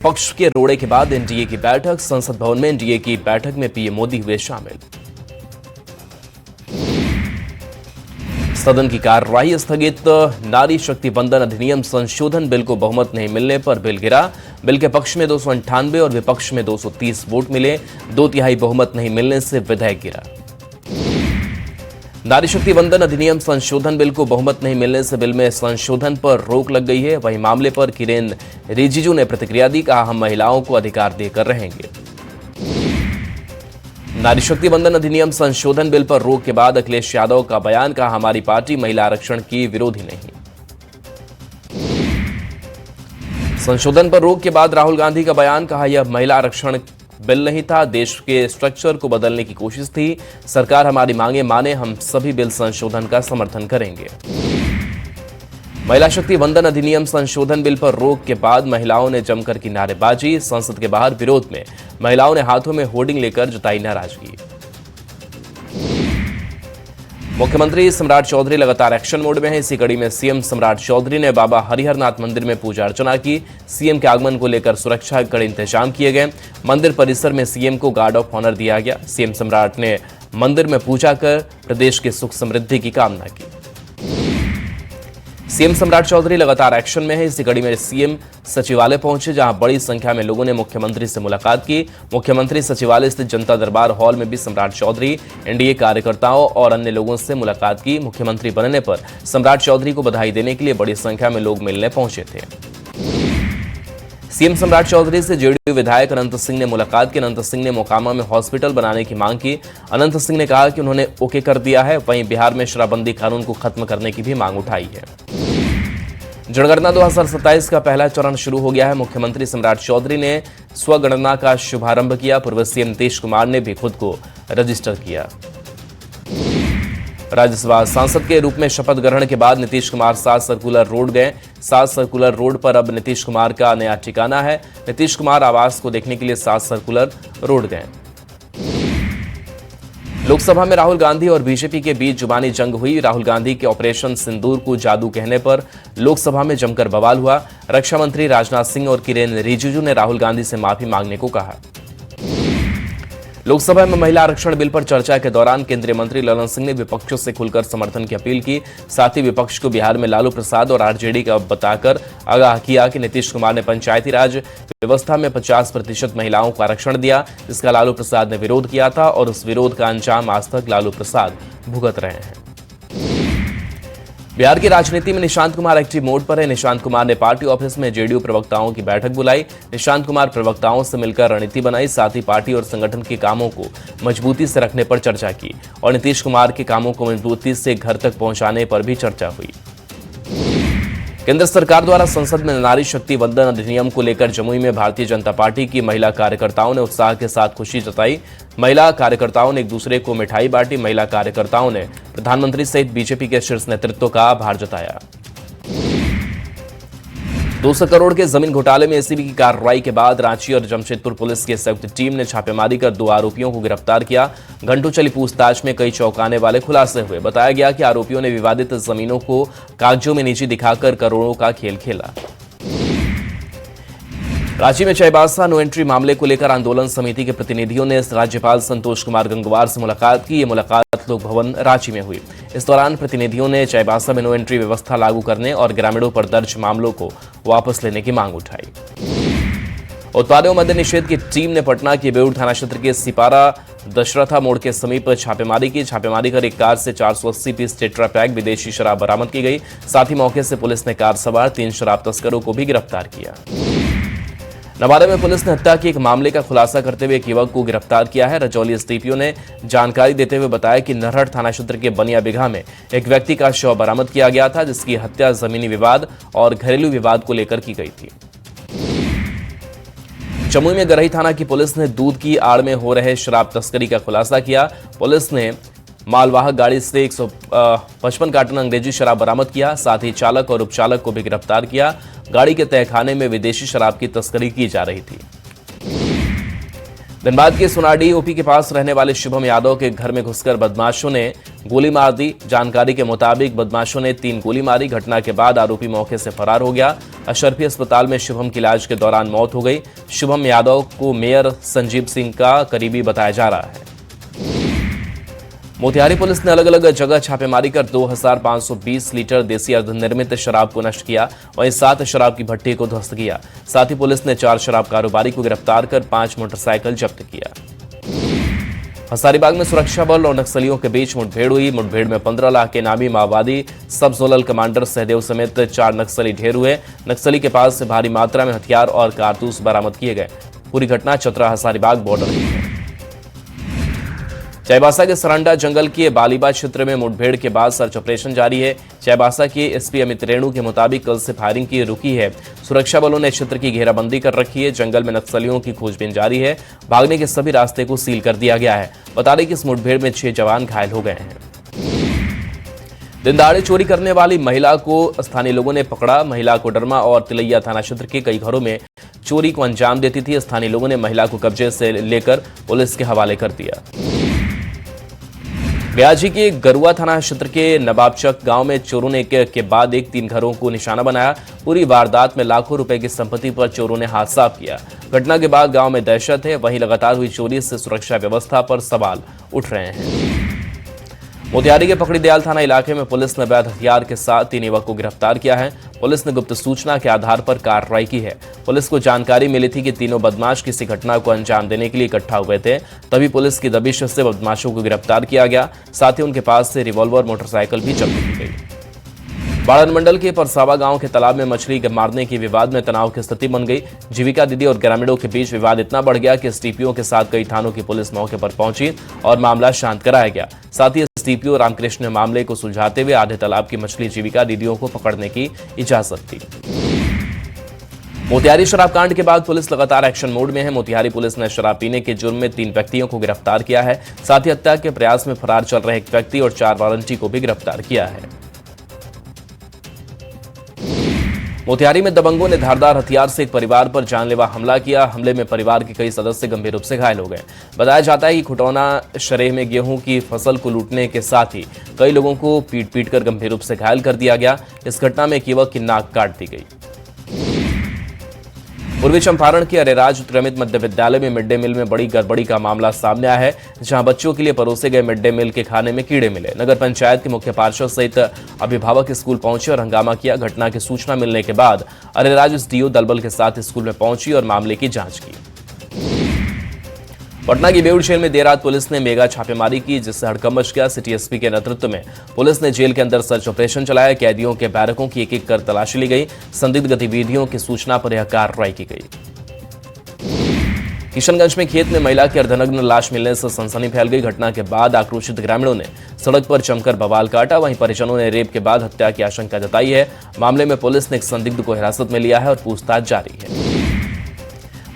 पक्ष के रोड़े के बाद एनडीए की बैठक। संसद भवन में एनडीए की बैठक में पीएम मोदी हुए शामिल। सदन की कार्यवाही स्थगित। नारी शक्ति वंदन अधिनियम संशोधन बिल को बहुमत नहीं मिलने पर बिल गिरा। बिल के पक्ष में 298 और विपक्ष में 230 वोट मिले। 2/3 बहुमत नहीं मिलने से विधेयक गिरा। नारी शक्ति वंदन अधिनियम संशोधन बिल को बहुमत नहीं मिलने से बिल में संशोधन पर रोक लग गई है। वहीं मामले पर किरेन रिजिजू ने प्रतिक्रिया दी। कहा, हम महिलाओं को अधिकार देकर रहेंगे। नारी शक्ति वंदन अधिनियम संशोधन बिल पर रोक के बाद अखिलेश यादव का बयान। कहा, हमारी पार्टी महिला आरक्षण की विरोधी नहीं। संशोधन पर रोक के बाद राहुल गांधी का बयान। कहा, यह महिला आरक्षण बिल नहीं था, देश के स्ट्रक्चर को बदलने की कोशिश थी। सरकार हमारी मांगे माने, हम सभी बिल संशोधन का समर्थन करेंगे। महिला शक्ति वंदन अधिनियम संशोधन बिल पर रोक के बाद महिलाओं ने जमकर की नारेबाजी। संसद के बाहर विरोध में महिलाओं ने हाथों में होर्डिंग लेकर जताई नाराजगी। मुख्यमंत्री सम्राट चौधरी लगातार एक्शन मोड में है। इसी कड़ी में सीएम सम्राट चौधरी ने बाबा हरिहरनाथ मंदिर में पूजा अर्चना की। सीएम के आगमन को लेकर सुरक्षा के कड़े इंतजाम किए गए। मंदिर परिसर में सीएम को गार्ड ऑफ ऑनर दिया गया। सीएम सम्राट ने मंदिर में पूजा कर प्रदेश के सुख समृद्धि की कामना की। सीएम सम्राट चौधरी लगातार एक्शन में है। इसी कड़ी में सीएम सचिवालय पहुंचे, जहां बड़ी संख्या में लोगों ने मुख्यमंत्री से मुलाकात की। मुख्यमंत्री सचिवालय स्थित जनता दरबार हॉल में भी सम्राट चौधरी एनडीए कार्यकर्ताओं और अन्य लोगों से मुलाकात की। मुख्यमंत्री बनने पर सम्राट चौधरी को बधाई देने के लिए बड़ी संख्या में लोग मिलने पहुंचे थे। सीएम सम्राट चौधरी से जेडीयू विधायक अनंत सिंह ने मुलाकात की। अनंत सिंह ने मोकामा में हॉस्पिटल बनाने की मांग की। अनंत सिंह ने कहा कि उन्होंने ओके कर दिया है। वहीं बिहार में शराबबंदी कानून को खत्म करने की भी मांग उठाई है। जनगणना 2027 का पहला चरण शुरू हो गया है। मुख्यमंत्री सम्राट चौधरी ने स्वगणना का शुभारंभ किया। पूर्व सीएम नीतीश कुमार ने भी खुद को रजिस्टर किया। राज्यसभा सांसद के रूप में शपथ ग्रहण के बाद नीतीश कुमार 7 सर्कुलर रोड गए। 7 सर्कुलर रोड पर अब नीतीश कुमार का नया ठिकाना है। नीतीश कुमार आवास को देखने के लिए 7 सर्कुलर रोड गए। लोकसभा में राहुल गांधी और बीजेपी के बीच जुबानी जंग हुई। राहुल गांधी के ऑपरेशन सिंदूर को जादू कहने पर लोकसभा में जमकर बवाल हुआ। रक्षा मंत्री राजनाथ सिंह और किरेन रिजिजू ने राहुल गांधी से माफी मांगने को कहा। लोकसभा में महिला आरक्षण बिल पर चर्चा के दौरान केंद्रीय मंत्री ललन सिंह ने विपक्षों से खुलकर समर्थन की अपील की। साथ ही विपक्ष को बिहार में लालू प्रसाद और आरजेडी का बताकर आगाह किया कि नीतीश कुमार ने पंचायती राज व्यवस्था में 50% महिलाओं को आरक्षण दिया, जिसका लालू प्रसाद ने विरोध किया था और उस विरोध का अंजाम आज तक लालू प्रसाद भुगत रहे हैं। बिहार की राजनीति में निशांत कुमार एक्टिव मोड पर है। निशांत कुमार ने पार्टी ऑफिस में जेडीयू प्रवक्ताओं की बैठक बुलाई। निशांत कुमार प्रवक्ताओं से मिलकर रणनीति बनाई। साथ ही पार्टी और संगठन के कामों को मजबूती से रखने पर चर्चा की और नीतीश कुमार के कामों को मजबूती से घर तक पहुंचाने पर भी चर्चा हुई। केंद्र सरकार द्वारा संसद में नारी शक्ति वंदन अधिनियम को लेकर जमुई में भारतीय जनता पार्टी की महिला कार्यकर्ताओं ने उत्साह के साथ खुशी जताई। महिला कार्यकर्ताओं ने एक दूसरे को मिठाई बांटी। महिला कार्यकर्ताओं ने प्रधानमंत्री सहित बीजेपी के शीर्ष नेतृत्व का आभार जताया। 200 करोड़ के जमीन घोटाले में एसीबी की कार्रवाई के बाद रांची और जमशेदपुर पुलिस की संयुक्त टीम ने छापेमारी कर 2 आरोपियों को गिरफ्तार किया। घंटों चली पूछताछ में कई चौंकाने वाले खुलासे हुए। बताया गया कि आरोपियों ने विवादित जमीनों को कागजों में निजी दिखाकर करोड़ों का खेल खेला। रांची में चाईबासा नो एंट्री मामले को लेकर आंदोलन समिति के प्रतिनिधियों ने राज्यपाल संतोष कुमार गंगवार से मुलाकात की। ये मुलाकात लोक भवन रांची में हुई। इस दौरान प्रतिनिधियों ने चाईबासा में नो एंट्री व्यवस्था लागू करने और ग्रामीणों पर दर्ज मामलों को वापस लेने की मांग उठाई। उत्पाद एवं मद्य निषेध की टीम ने पटना के बेउर थाना क्षेत्र के सिपारा दशरथा मोड़ के समीप छापेमारी की। छापेमारी कर एक कार से 480 पीस टेट्रा पैक विदेशी शराब बरामद की गई। साथ ही मौके से पुलिस ने कार सवार 3 शराब तस्करों को भी गिरफ्तार किया। नवादा में पुलिस ने हत्या के एक मामले का खुलासा करते हुए एक युवक को गिरफ्तार किया है। रजौली एसडीपीओ ने जानकारी देते हुए बताया कि नरहट थाना क्षेत्र के बनिया बिघा में एक व्यक्ति का शव बरामद किया गया था, जिसकी हत्या जमीनी विवाद और घरेलू विवाद को लेकर की गई थी। जमुई में गरही थाना की पुलिस ने दूध की आड़ में हो रहे शराब तस्करी का खुलासा किया। पुलिस ने मालवाहक गाड़ी से 155 कार्टन अंग्रेजी शराब बरामद किया। साथ ही चालक और उपचालक को भी गिरफ्तार किया। गाड़ी के तहखाने में विदेशी शराब की तस्करी की जा रही थी। धनबाद के सोनाडीह ओपी के पास रहने वाले शुभम यादव के घर में घुसकर बदमाशों ने गोली मार दी। जानकारी के मुताबिक बदमाशों ने 3 गोली मारी। घटना के बाद आरोपी मौके से फरार हो गया। अशरफी अस्पताल में शुभम की इलाज के दौरान मौत हो गई। शुभम यादव को मेयर संजीव सिंह का करीबी बताया जा रहा है। मोतिहारी पुलिस ने अलग अलग जगह छापेमारी कर 2520 लीटर देसी अर्धनिर्मित शराब को नष्ट किया। वहीं 7 शराब की भट्टी को ध्वस्त किया। साथ ही पुलिस ने 4 शराब कारोबारी को गिरफ्तार कर 5 मोटरसाइकिल जब्त किया। हजारीबाग में सुरक्षा बल और नक्सलियों के बीच मुठभेड़ हुई। मुठभेड़ में 15 लाख के नामी माओवादी सब जोनल कमांडर सहदेव समेत 4 नक्सली ढेर हुए। नक्सली के पास से भारी मात्रा में हथियार और कारतूस बरामद किए गए। पूरी घटना चतरा हजारीबाग बॉर्डर की है। चाईबासा के सरंडा जंगल के बालीबा क्षेत्र में मुठभेड़ के बाद सर्च ऑपरेशन जारी है। चाईबासा के एसपी अमित रेणु के मुताबिक कल से फायरिंग की रुकी है। सुरक्षा बलों ने क्षेत्र की घेराबंदी कर रखी है। जंगल में नक्सलियों की खोजबीन जारी है। भागने के सभी रास्ते को सील कर दिया गया है। बता दें कि इस मुठभेड़ में 6 जवान घायल हो गए हैं। दिन दहाड़े चोरी करने वाली महिला को स्थानीय लोगों ने पकड़ा। महिला कोडरमा और तिलैया थाना क्षेत्र के कई घरों में चोरी को अंजाम देती थी। स्थानीय लोगों ने महिला को कब्जे से लेकर पुलिस के हवाले कर दिया। ब्याजी के गरुआ थाना क्षेत्र के नवाबचक गांव में चोरों ने एक के बाद एक 3 घरों को निशाना बनाया। पूरी वारदात में लाखों रुपए की संपत्ति पर चोरों ने हाथ साफ किया। घटना के बाद गांव में दहशत है। वहीं लगातार हुई चोरी से सुरक्षा व्यवस्था पर सवाल उठ रहे हैं। मोतिहारी के पकड़ी दयाल थाना इलाके में पुलिस ने अवैध हथियार के साथ 3 युवक को गिरफ्तार किया है। पुलिस ने गुप्त सूचना के आधार पर कार्रवाई की है। पुलिस को जानकारी मिली थी कि तीनों बदमाश किसी घटना को अंजाम देने के लिए इकट्ठा हुए थे। तभी पुलिस की दबिश से बदमाशों को गिरफ्तार किया गया। साथ ही उनके पास से रिवॉल्वर मोटरसाइकिल भी जब्त की गई। बाड़न मंडल के परसावा गांव के तालाब में मछली मारने के विवाद में तनाव की स्थिति बन गई। जीविका दीदी और ग्रामीणों के बीच विवाद इतना बढ़ गया कि एसडीपीओ के साथ कई थानों की पुलिस मौके पर पहुंची और मामला शांत कराया गया। साथ ही एसडीपीओ रामकृष्ण ने मामले को सुलझाते हुए आधे तालाब की मछली जीविका दीदियों को पकड़ने की इजाजत दी। मोतिहारी शराब कांड के बाद पुलिस लगातार एक्शन मोड में है। मोतिहारी पुलिस ने शराब पीने के जुर्म में 3 व्यक्तियों को गिरफ्तार किया है। साथ ही हत्या के प्रयास में फरार चल रहे 1 व्यक्ति और 4 वारंटी को भी गिरफ्तार किया है। मोतिहारी में दबंगों ने धारदार हथियार से एक परिवार पर जानलेवा हमला किया। हमले में परिवार के कई सदस्य गंभीर रूप से घायल हो गए। बताया जाता है कि खुटौना शरेह में गेहूं की फसल को लूटने के साथ ही कई लोगों को पीट कर गंभीर रूप से घायल कर दिया गया। इस घटना में एक युवक की नाक काट दी गई। पूर्वी चंपारण के अरेराज उत्क्रमित मध्य विद्यालय में मिड डे मील में बड़ी गड़बड़ी का मामला सामने आया है, जहां बच्चों के लिए परोसे गए मिड डे मील के खाने में कीड़े मिले। नगर पंचायत के मुख्य पार्षद सहित अभिभावक स्कूल पहुंचे और हंगामा किया। घटना की सूचना मिलने के बाद अरेराज एसडीओ दलबल के साथ स्कूल में पहुंची और मामले की जांच की। पटना की बेउर जेल में देर रात पुलिस ने मेगा छापेमारी की, जिससे हड़कंप मच गया। सिटी एसपी के नेतृत्व में पुलिस ने जेल के अंदर सर्च ऑपरेशन चलाया। कैदियों के बैरकों की एक-एक कर तलाशी ली गई। संदिग्ध गतिविधियों की सूचना पर यह कार्रवाई की गई। किशनगंज में खेत में महिला की अर्धनग्न लाश मिलने से सनसनी फैल गई। घटना के बाद आक्रोशित ग्रामीणों ने सड़क पर जमकर बवाल काटा। वहीं परिजनों ने रेप के बाद हत्या की आशंका जताई है। मामले में पुलिस ने एक संदिग्ध को हिरासत में लिया है और पूछताछ जारी है।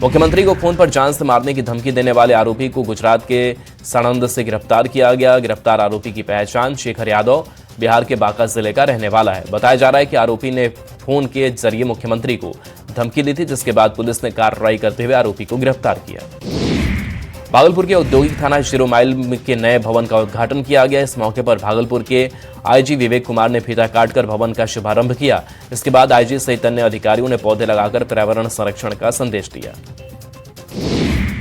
मुख्यमंत्री को फोन पर जान से मारने की धमकी देने वाले आरोपी को गुजरात के साणंद से गिरफ्तार किया गया। गिरफ्तार आरोपी की पहचान शेखर यादव बिहार के बांका जिले का रहने वाला है। बताया जा रहा है कि आरोपी ने फोन के जरिए मुख्यमंत्री को धमकी दी थी, जिसके बाद पुलिस ने कार्रवाई करते हुए आरोपी को गिरफ्तार किया। भागलपुर के औद्योगिक थाना 0 माइल के नए भवन का उद्घाटन किया गया। इस मौके पर भागलपुर के आईजी विवेक कुमार ने फीता काटकर भवन का शुभारंभ किया। इसके बाद आईजी सहित अन्य अधिकारियों ने पौधे लगाकर पर्यावरण संरक्षण का संदेश दिया।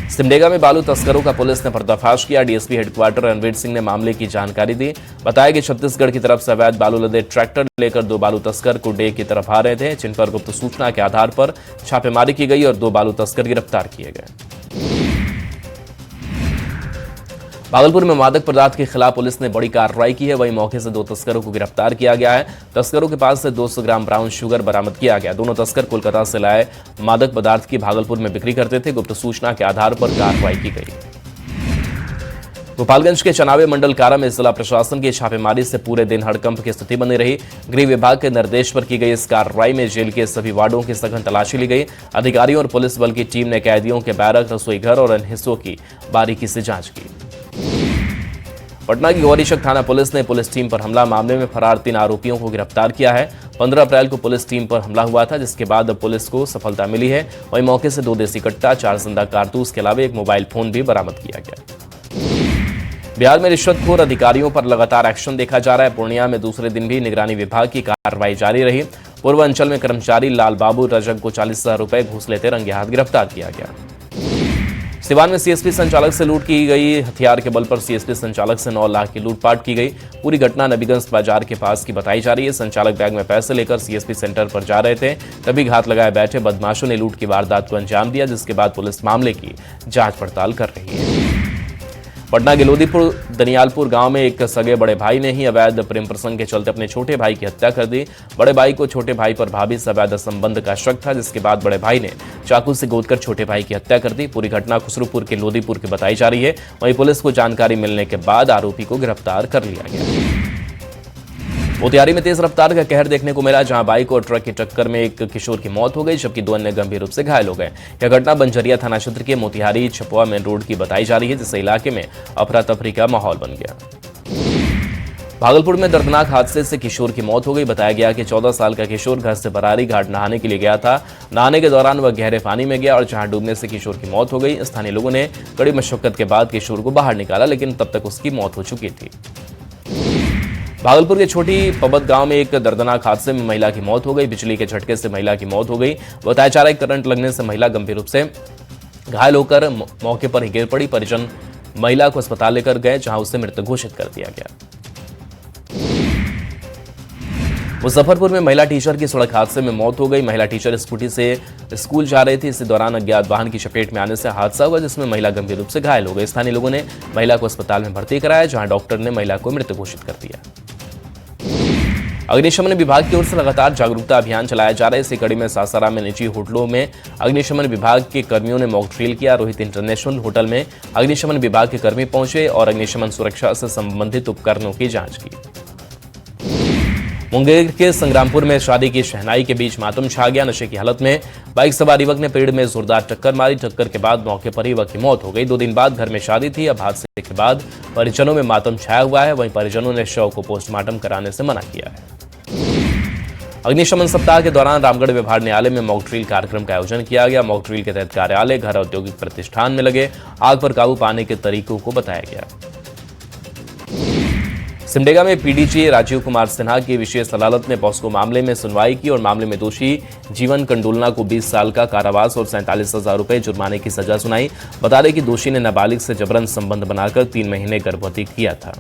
सिमडेगा में बालू तस्करों का पुलिस ने पर्दाफाश किया। डीएसपी हेडक्वार्टर रणवीर सिंह ने मामले की जानकारी दी। बताया कि छत्तीसगढ़ की तरफ से अवैध बालू लदे ट्रैक्टर लेकर 2 बालू तस्कर कुडे की तरफ आ रहे थे, जिन पर गुप्त सूचना के आधार पर छापेमारी की गई और 2 बालू तस्कर गिरफ्तार किए गए। भागलपुर में मादक पदार्थ के खिलाफ पुलिस ने बड़ी कार्रवाई की है। वहीं मौके से 2 तस्करों को गिरफ्तार किया गया है। तस्करों के पास से 200 ग्राम ब्राउन शुगर बरामद किया गया। दोनों तस्कर कोलकाता से लाए मादक पदार्थ की भागलपुर में बिक्री करते थे। गुप्त सूचना के आधार पर कार्रवाई की गई। गोपालगंज के चनावे मंडल कारा में जिला प्रशासन की छापेमारी से पूरे दिन हड़कंप की स्थिति बनी रही। गृह विभाग के निर्देश पर की गई इस कार्रवाई में जेल के सभी वार्डों की सघन तलाशी ली गई। अधिकारियों और पुलिस बल की टीम ने कैदियों के बैरक, रसोई घर और अन्य हिस्सों की बारीकी से जांच की। पटना की गौरीशंकर थाना पुलिस ने पुलिस टीम पर हमला मामले में फरार 3 आरोपियों को गिरफ्तार किया है। 15 अप्रैल को पुलिस टीम पर हमला हुआ था, जिसके बाद अब पुलिस को सफलता मिली है। वहीं मौके से 2 देसी कट्टा, 4 जिंदा कारतूस के अलावा एक मोबाइल फोन भी बरामद किया गया। बिहार में रिश्वतखोर अधिकारियों पर लगातार एक्शन देखा जा रहा है। पूर्णिया में दूसरे दिन भी निगरानी विभाग की कार्रवाई जारी रही। पूर्व अंचल में कर्मचारी लाल बाबू रजक को 40,000 रुपए घूस लेते रंगे हाथ गिरफ्तार किया गया। सिवान में सीएसपी संचालक से लूट की गई। हथियार के बल पर सीएसपी संचालक से 9 लाख की लूटपाट की गई। पूरी घटना नबीगंज बाजार के पास की बताई जा रही है। संचालक बैग में पैसे लेकर सीएसपी सेंटर पर जा रहे थे, तभी घात लगाए बैठे बदमाशों ने लूट की वारदात को अंजाम दिया, जिसके बाद पुलिस मामले की जांच पड़ताल कर रही है। पटना के लोदीपुर दनियालपुर गांव में एक सगे बड़े भाई ने ही अवैध प्रेम प्रसंग के चलते अपने छोटे भाई की हत्या कर दी। बड़े भाई को छोटे भाई पर भाभी से अवैध संबंध का शक था, जिसके बाद बड़े भाई ने चाकू से गोदकर छोटे भाई की हत्या कर दी। पूरी घटना खुसरूपुर के लोदीपुर की बताई जा रही है। वहीं पुलिस को जानकारी मिलने के बाद आरोपी को गिरफ्तार कर लिया गया। मोतिहारी में तेज रफ्तार का कहर देखने को मिला, जहां बाइक और ट्रक की टक्कर में एक किशोर की मौत हो गई, जबकि 2 अन्य गंभीर रूप से घायल हो गए। यह घटना बंजरिया थाना क्षेत्र के मोतिहारी छपुआ मेन रोड की बताई जा रही है, जिससे इलाके में अफरा तफरी का माहौल बन गया। भागलपुर में दर्दनाक हादसे से किशोर की मौत हो गई। बताया गया कि 14 साल का किशोर घर से बरारी घाट नहाने के लिए गया था। नहाने के दौरान वह गहरे पानी में गया और जहां डूबने से किशोर की मौत हो गई। स्थानीय लोगों ने कड़ी मशक्कत के बाद किशोर को बाहर निकाला, लेकिन तब तक उसकी मौत हो चुकी थी। भागलपुर के छोटी पबत गांव में एक दर्दनाक हादसे में महिला की मौत हो गई। बिजली के झटके से महिला की मौत हो गई। बताया जा रहा है करंट लगने से महिला गंभीर रूप से घायल होकर मौके पर ही गिर पड़ी। परिजन महिला को अस्पताल लेकर गए, जहां उसे मृत घोषित कर दिया गया। मुजफ्फरपुर में महिला टीचर की सड़क हादसे में मौत हो गई। महिला टीचर स्कूटी से स्कूल जा रही थी। इसी दौरान अज्ञात वाहन की चपेट में आने से हादसा हुआ, जिसमें महिला गंभीर रूप से घायल हो गई। स्थानीय लोगों ने महिला को अस्पताल में भर्ती कराया, जहां डॉक्टर ने महिला को मृत घोषित कर दिया। अग्निशमन विभाग की ओर से लगातार जागरूकता अभियान चलाया जा रहा है। इसी कड़ी में सासाराम में निजी होटलों में अग्निशमन विभाग के कर्मियों ने मॉक ड्रिल किया। रोहित इंटरनेशनल होटल में अग्निशमन विभाग के कर्मी पहुंचे और अग्निशमन सुरक्षा से संबंधित उपकरणों की जांच की। मुंगेर के संग्रामपुर में शादी की शहनाई के बीच मातम छा गया। नशे की हालत में बाइक सवार युवक ने पेड़ में जोरदार टक्कर मारी। टक्कर के बाद मौके पर ही युवक की मौत हो गई। 2 दिन बाद घर में शादी थी। अब हादसे के बाद परिजनों में मातम छाया हुआ है। वहीं परिजनों ने शव को पोस्टमार्टम कराने से मना किया है। अग्निशमन सप्ताह के दौरान रामगढ़ विभाग न्यायालय में मॉक ड्रिल कार्यक्रम का आयोजन किया गया। मॉक ड्रिल के तहत कार्यालय, घर, औद्योगिक प्रतिष्ठान में लगे आग पर काबू पाने के तरीकों को बताया गया। सिमडेगा में पीडीजी राजीव कुमार सिन्हा की विशेष अदालत ने पॉस्को मामले में सुनवाई की और मामले में दोषी जीवन कंडोलना को 20 साल का कारावास और 47,000 रुपए जुर्माने की सजा सुनाई। बता दें कि दोषी ने नाबालिग से जबरन संबंध बनाकर 3 महीने गर्भवती किया था।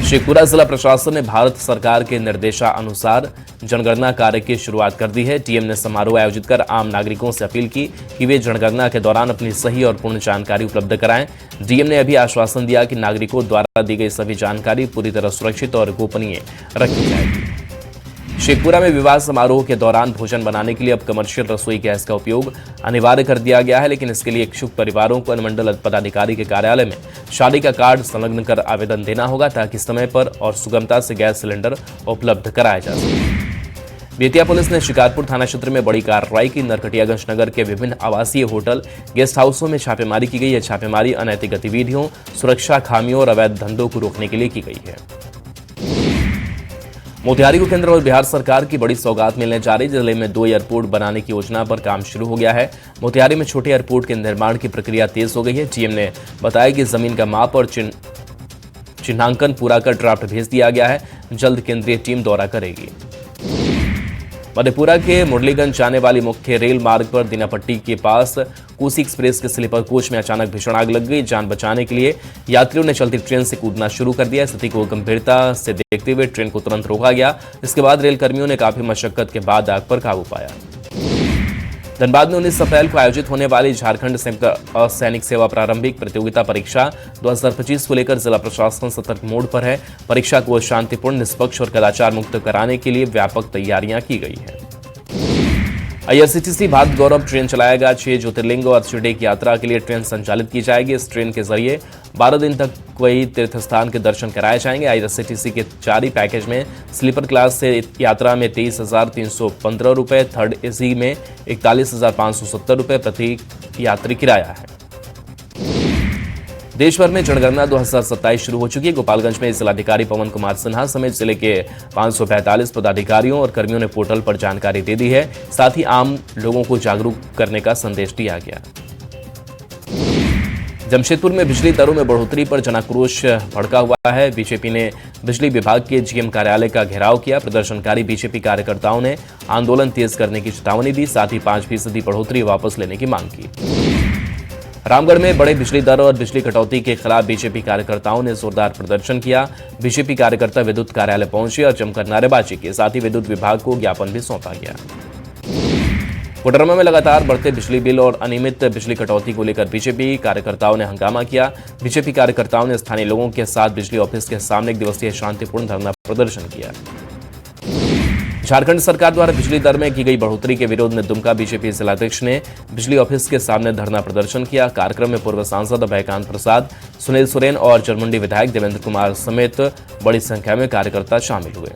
शेखपुरा जिला प्रशासन ने भारत सरकार के निर्देशानुसार जनगणना कार्य की शुरुआत कर दी है। टीएम ने समारोह आयोजित कर आम नागरिकों से अपील की कि वे जनगणना के दौरान अपनी सही और पूर्ण जानकारी उपलब्ध कराएं। डीएम ने अभी आश्वासन दिया कि नागरिकों द्वारा दी गई सभी जानकारी पूरी तरह सुरक्षित और गोपनीय रखी जाएगी। शेखपुरा में विवाह समारोह के दौरान भोजन बनाने के लिए अब कमर्शियल रसोई गैस का उपयोग अनिवार्य कर दिया गया है, लेकिन इसके लिए इच्छुक परिवारों को अनुमंडल पदाधिकारी के कार्यालय में शादी का कार्ड संलग्न कर आवेदन देना होगा, ताकि समय पर और सुगमता से गैस सिलेंडर उपलब्ध कराया जा सके। बेतिया पुलिस ने शिकारपुर थाना क्षेत्र में बड़ी कार्रवाई की। नरकटियागंज नगर के विभिन्न आवासीय होटल, गेस्ट हाउसों में छापेमारी की गई है। छापेमारी अनैतिक गतिविधियों, सुरक्षा खामियों और अवैध धंधों को रोकने के लिए की गई है। मोतिहारी को केंद्र और बिहार सरकार की बड़ी सौगात मिलने जा रही। जिले में 2 एयरपोर्ट बनाने की योजना पर काम शुरू हो गया है। मोतिहारी में छोटे एयरपोर्ट के निर्माण की प्रक्रिया तेज हो गई है। टीएम ने बताया कि जमीन का माप और चिन्हांकन पूरा कर ड्राफ्ट भेज दिया गया है। जल्द केंद्रीय टीम दौरा करेगी। मधेपुरा के मुरलीगंज जाने वाली मुख्य रेल मार्ग पर दीनापट्टी के पास कोसी एक्सप्रेस के स्लीपर कोच में अचानक भीषण आग लग गई। जान बचाने के लिए यात्रियों ने चलती ट्रेन से कूदना शुरू कर दिया। स्थिति को गंभीरता से देखते हुए ट्रेन को तुरंत रोका गया। इसके बाद रेल कर्मियों ने काफी मशक्कत के बाद आग पर काबू पाया। धनबाद में 19 अप्रैल को आयोजित होने वाली झारखंड संयुक्त असैनिक सेवा प्रारंभिक प्रतियोगिता परीक्षा 2025 को लेकर जिला प्रशासन सतर्क मोड पर है। परीक्षा को शांतिपूर्ण, निष्पक्ष और कदाचार मुक्त कराने के लिए व्यापक तैयारियां की गई हैं। आईआरसीटीसी भारत गौरव ट्रेन चलाएगा। 6 ज्योतिर्लिंग और शिरडी की यात्रा के लिए ट्रेन संचालित की जाएगी। इस ट्रेन के जरिए 12 दिन तक कई तीर्थ स्थान के दर्शन कराए जाएंगे। आईआरसीटीसी के 4 पैकेज में स्लीपर क्लास से यात्रा में 23,315 रुपये, थर्ड एसी में 41,570 रुपये प्रति यात्री किराया है। देश भर में जनगणना 2027 शुरू हो चुकी है। गोपालगंज में जिलाधिकारी पवन कुमार सिन्हा समेत जिले के 545 पदाधिकारियों और कर्मियों ने पोर्टल पर जानकारी दे दी है। साथ ही आम लोगों को जागरूक करने का संदेश दिया गया। जमशेदपुर में बिजली दरों में बढ़ोतरी पर जनाक्रोश भड़का हुआ है। बीजेपी ने बिजली विभाग के जीएम कार्यालय का घेराव किया। प्रदर्शनकारी बीजेपी कार्यकर्ताओं ने आंदोलन तेज करने की चेतावनी दी। साथ ही 5% बढ़ोतरी वापस लेने की मांग की। रामगढ़ में बड़े बिजली दर और बिजली कटौती के खिलाफ बीजेपी कार्यकर्ताओं ने जोरदार प्रदर्शन किया। बीजेपी कार्यकर्ता विद्युत कार्यालय पहुंचे और जमकर नारेबाजी की। साथ ही विद्युत विभाग को ज्ञापन भी सौंपा गया। कोडरमा में लगातार बढ़ते बिजली बिल और अनियमित बिजली कटौती को लेकर बीजेपी कार्यकर्ताओं ने हंगामा किया। बीजेपी कार्यकर्ताओं ने स्थानीय लोगों के साथ बिजली ऑफिस के सामने 1 दिवसीय शांतिपूर्ण धरना प्रदर्शन किया। झारखंड सरकार द्वारा बिजली दर में की गई बढ़ोतरी के विरोध में दुमका बीजेपी जिलाध्यक्ष ने बिजली ऑफिस के सामने धरना प्रदर्शन किया। कार्यक्रम में पूर्व सांसद अभयकांत प्रसाद, सुनील सोरेन और जरमुंडी विधायक देवेंद्र कुमार समेत बड़ी संख्या में कार्यकर्ता शामिल हुए।